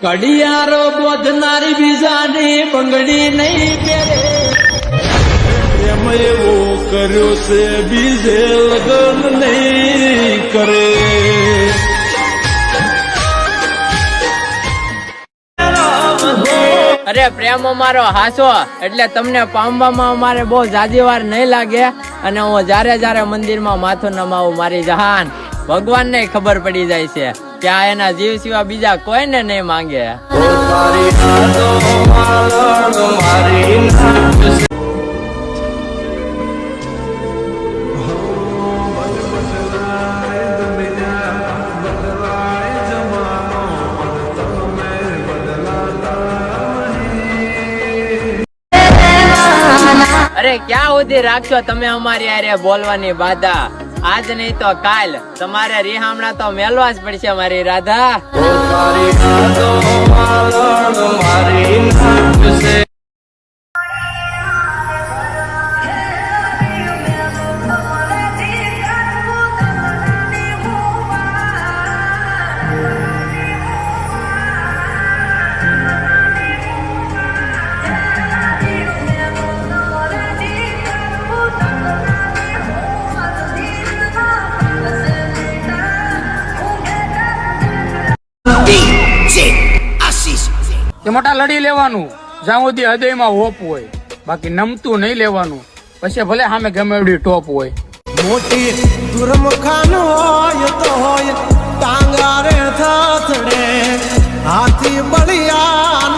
કડિયારો બોધનારી બીજાની બંગડી નહીં પહેરે એમ એવો કર્યો છે બીજે લગ્ન નહીં કરે. અરે પ્રેમ અમારો હાસો એટલે તમને પામવામાં અમારે બહુ જાજી વાર નહીં લાગે. અને હું જ્યારે મંદિરમાં માથું નમાવું મારી જહાન ભગવાનને ખબર પડી જાય છે કે આ એના જીવ સિવાય બીજા કોઈને નહીં માંગે. અરે ક્યાં સુધી રાખશો તમે અમારી યારે બોલવાની બાધા? આજ નહીં તો કાલ તમારે રીહામણા તો મેલવા જ પડશે મારી રાધા. કે મોટા લડી લેવાનું જ્યાં સુધી હૃદયમાં હોપ હોય, બાકી નમતું નહીં લેવાનું. પછી ભલે સામે ગમે એવડી ટોપ હોય. મોટી દુર્મખાન હોય તો હોય ટાંગારે થાથડે હાથી બળિયા